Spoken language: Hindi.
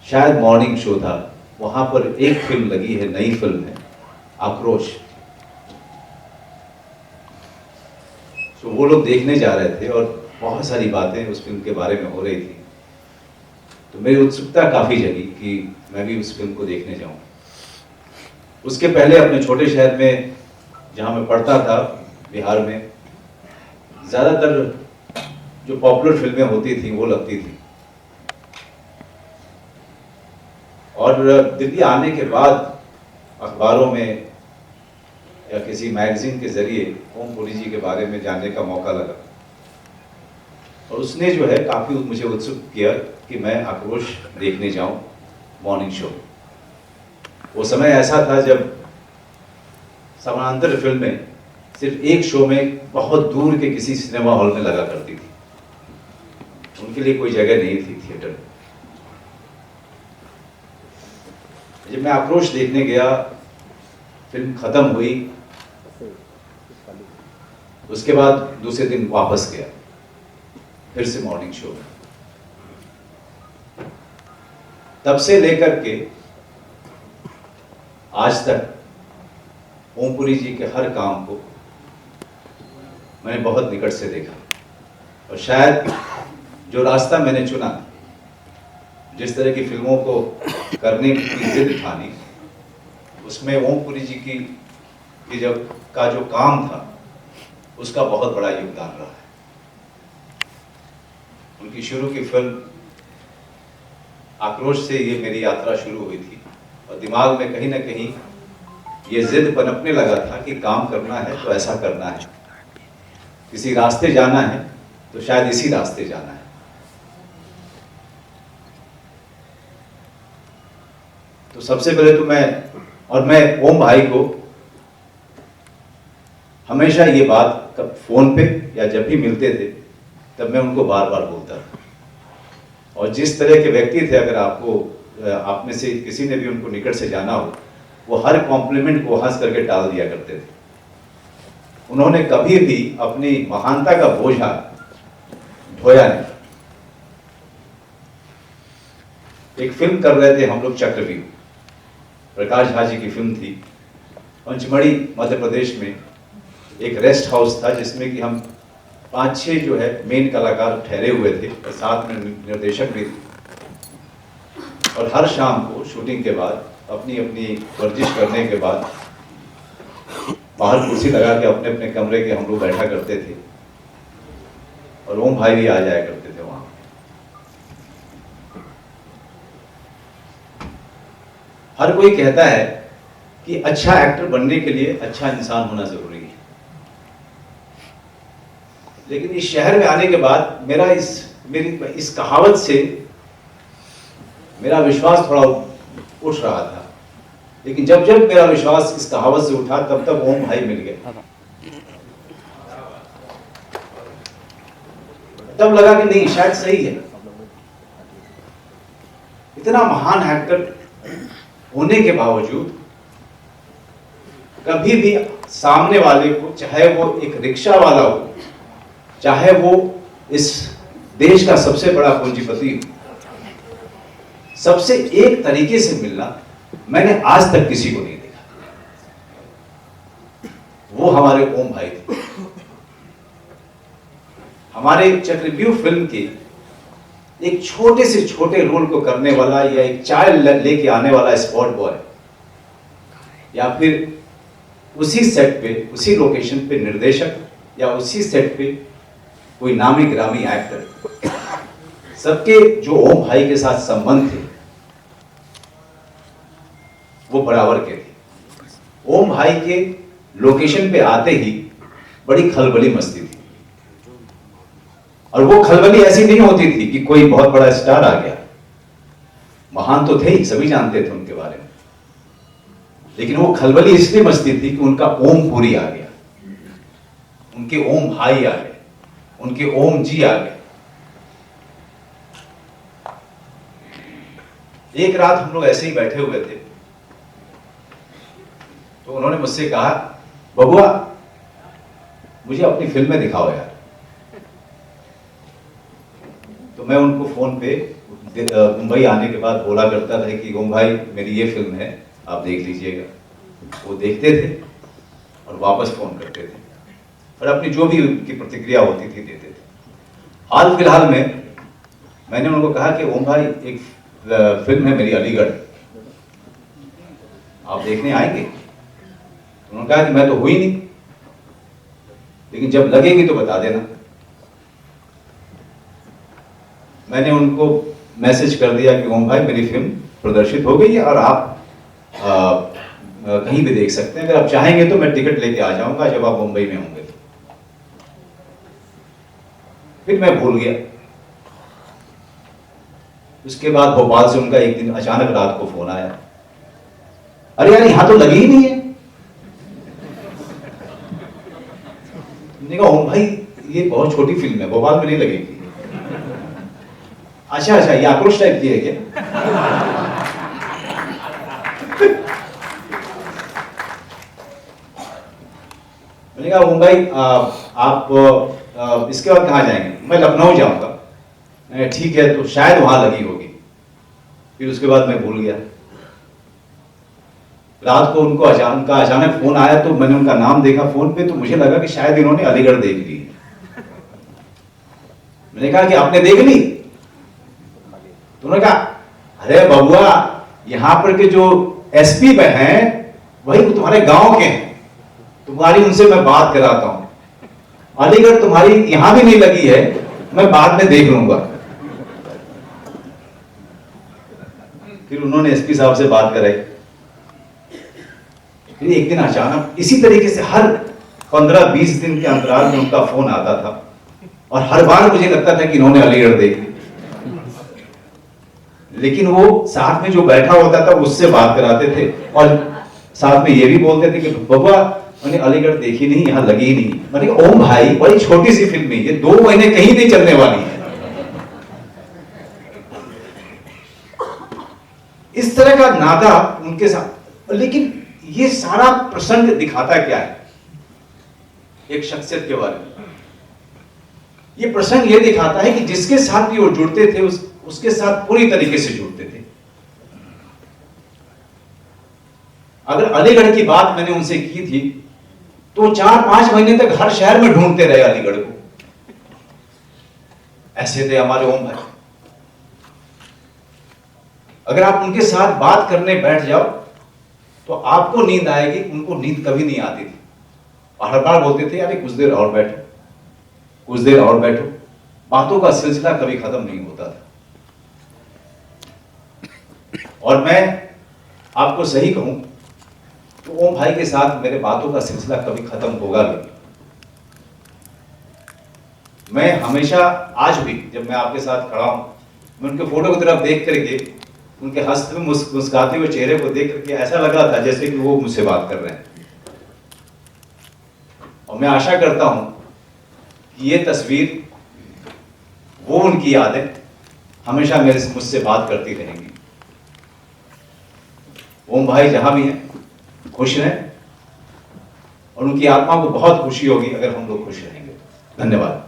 शायद मॉर्निंग शो था, वहां पर एक फिल्म लगी है, नई फिल्म है आक्रोश। तो वो लोग देखने जा रहे थे और बहुत सारी बातें उस फिल्म के बारे में हो रही थी, तो मेरी उत्सुकता काफ़ी जगी कि मैं भी उस फिल्म को देखने जाऊं। उसके पहले अपने छोटे शहर में जहां मैं पढ़ता था, बिहार में, ज़्यादातर जो पॉपुलर फिल्में होती थी वो लगती थी। और दिल्ली आने के बाद अखबारों में या किसी मैगजीन के जरिए ओम पुरी जी के बारे में जानने का मौका लगा, और उसने जो है काफ़ी मुझे उत्सुक किया कि मैं आक्रोश देखने जाऊं मॉर्निंग शो। वो समय ऐसा था जब समानांतर फिल्में सिर्फ एक शो में बहुत दूर के किसी सिनेमा हॉल में लगा करती थी, उनके लिए कोई जगह नहीं थी थिएटर में। जब मैं आक्रोश देखने गया, फिल्म खत्म हुई, उसके बाद दूसरे दिन वापस गया फिर से मॉर्निंग शो में। तब से लेकर के आज तक ओम पुरी जी के हर काम को मैंने बहुत निकट से देखा, और शायद जो रास्ता मैंने चुना, जिस तरह की फिल्मों को करने की जिद ठानी, उसमें ओम पुरी जी की जो काम था उसका बहुत बड़ा योगदान रहा है। उनकी शुरू की फिल्म आक्रोश से ये मेरी यात्रा शुरू हुई थी, और दिमाग में कहीं ना कहीं ये जिद पनपने लगा था कि काम करना है तो ऐसा करना है, किसी रास्ते जाना है तो शायद इसी रास्ते जाना है। तो सबसे पहले तो मैं ओम भाई को हमेशा ये बात फोन पे या जब भी मिलते थे तब मैं उनको बार बार बोलता था, और जिस तरह के व्यक्ति थे, अगर आप में से किसी ने भी उनको निकट से जाना हो, वो हर कॉम्प्लीमेंट को हंस करके टाल दिया करते थे। उन्होंने कभी भी अपनी महानता का बोझा ढोया नहीं। एक फिल्म कर रहे थे हम लोग, चक्रव्यूह, प्रकाश झा जी की फिल्म थी। पंचमढ़ी मध्य प्रदेश में एक रेस्ट हाउस था जिसमें कि हम 5-6 जो है मेन कलाकार ठहरे हुए थे, और साथ में निर्देशक भी थे। और हर शाम को शूटिंग के बाद अपनी अपनी वर्जिश करने के बाद बाहर कुर्सी लगा के अपने अपने कमरे के हम लोग बैठा करते थे, और ओम भाई भी आ जाया करते थे वहां। हर कोई कहता है कि अच्छा एक्टर बनने के लिए अच्छा इंसान होना जरूरी है, लेकिन इस शहर में आने के बाद मेरी इस कहावत से मेरा विश्वास थोड़ा उठ रहा था। लेकिन जब जब मेरा विश्वास इस कहावत से उठा, तब तक ओम भाई मिल गए। तब लगा कि नहीं, शायद सही है। इतना महान एक्टर होने के बावजूद कभी भी सामने वाले को, चाहे वो एक रिक्शा वाला हो, चाहे वो इस देश का सबसे बड़ा पूंजीपति हो, सबसे एक तरीके से मिलना मैंने आज तक किसी को नहीं देखा। वो हमारे ओम भाई थे। हमारे चक्रव्यूह फिल्म के एक छोटे से छोटे रोल को करने वाला, या एक चाय लेके आने वाला स्पॉट बॉय, या फिर उसी सेट पे, उसी लोकेशन पे निर्देशक, या उसी सेट पे कोई नामी ग्रामी एक्टर, सबके जो ओम भाई के साथ संबंध थे वो बराबर के थे। ओम भाई के लोकेशन पे आते ही बड़ी खलबली मचती थी, और वो खलबली ऐसी नहीं होती थी कि कोई बहुत बड़ा स्टार आ गया। महान तो थे ही, सभी जानते थे उनके बारे में, लेकिन वो खलबली इसलिए मचती थी कि उनका ओम पुरी आ गया, उनके ओम भाई आ गए, उनके ओम जी आ गए। एक रात हम लोग ऐसे ही बैठे हुए थे, तो उन्होंने मुझसे कहा, बबुआ मुझे अपनी फिल्में दिखाओ यार। तो मैं उनको फोन पे मुंबई आने के बाद बोला करता था कि ओम भाई मेरी ये फिल्म है, आप देख लीजिएगा। वो देखते थे और वापस फ़ोन करते थे और अपनी जो भी उनकी प्रतिक्रिया होती थी देते थे। हाल फिलहाल में मैंने उनको कहा कि ओम भाई एक फिल्म है मेरी अलीगढ़, आप देखने आएंगे? उन्होंने कहा कि मैं तो हुई नहीं, लेकिन जब लगेगी तो बता देना। मैंने उनको मैसेज कर दिया कि ओम भाई मेरी फिल्म प्रदर्शित हो गई है और आप कहीं भी देख सकते हैं, अगर आप चाहेंगे तो मैं टिकट लेके आ जाऊंगा जब आप मुंबई में होंगे। फिर मैं भूल गया। उसके बाद भोपाल से उनका एक दिन अचानक रात को फोन आया, अरे यार यहां तो लगी ही नहीं है। मैंने कहा ओम भाई ये बहुत छोटी फिल्म है, भोपाल में नहीं लगेगी। अच्छा अच्छा, ये आक्रोश टाइप की है क्या? मैंने कहा ओम भाई आप इसके बाद कहाँ जाएंगे? मैं लखनऊ जाऊंगा। ठीक है, तो शायद वहां लगी होगी। फिर उसके बाद मैं भूल गया। रात को उनको अचानक फोन आया तो मैंने उनका नाम देखा फोन पे, तो मुझे लगा कि शायद इन्होंने अलीगढ़ देख ली। मैंने कहा कि आपने देख ली? तो उन्होंने कहा अरे बबुआ, यहां पर के जो एसपी पे हैं वही तुम्हारे गांव के हैं, तुम्हारी उनसे मैं बात कराता हूं। अलीगढ़ तुम्हारी यहां भी नहीं लगी है, मैं बाद में देख लूंगा। फिर उन्होंने एसपी साहब से बात कराई। फिर एक दिन अचानक इसी तरीके से हर 15-20 दिन के अंतराल में उनका फोन आता था और हर बार मुझे लगता था कि इन्होंने अलीगढ़ देख ली। लेकिन वो साथ में जो बैठा होता था उससे बात कराते थे और साथ में ये भी बोलते थे कि बबुआ मैंने अलीगढ़ देखी नहीं, यहां लगी ही नहीं। मैंने कहा ओम भाई बड़ी छोटी सी फिल्म है, ये 2 महीने कहीं नहीं चलने वाली है। इस तरह का नाता उनके साथ। लेकिन ये सारा प्रसंग दिखाता क्या है एक शख्सियत के बारे में? ये प्रसंग ये दिखाता है कि जिसके साथ भी वो जुड़ते थे उसके साथ पूरी तरीके से जुड़ते थे। अगर अलीगढ़ की बात मैंने उनसे की थी तो 4-5 महीने तक हर शहर में ढूंढते रहे अलीगढ़ को। ऐसे थे हमारे ओम भाई। अगर आप उनके साथ बात करने बैठ जाओ तो आपको नींद आएगी, उनको नींद कभी नहीं आती थी। और हर बार बोलते थे अरे कुछ देर और बैठो, कुछ देर और बैठो। बातों का सिलसिला कभी खत्म नहीं होता था। और मैं आपको सही कहूं तो ओम भाई के साथ मेरे बातों का सिलसिला कभी खत्म होगा भी। मैं हमेशा आज भी जब मैं आपके साथ खड़ा हूं, मैं उनके फोटो की तरफ देख करके उनके हंसते हुए मुस्कुराते हुए चेहरे को देख करके ऐसा लग रहा था जैसे कि वो मुझसे बात कर रहे हैं। और मैं आशा करता हूं कि ये तस्वीर, वो उनकी यादें हमेशा मुझसे बात करती रहेंगी। ओम भाई जहां भी हैं खुश रहें और उनकी आत्मा को बहुत खुशी होगी अगर हम लोग खुश रहेंगे। धन्यवाद।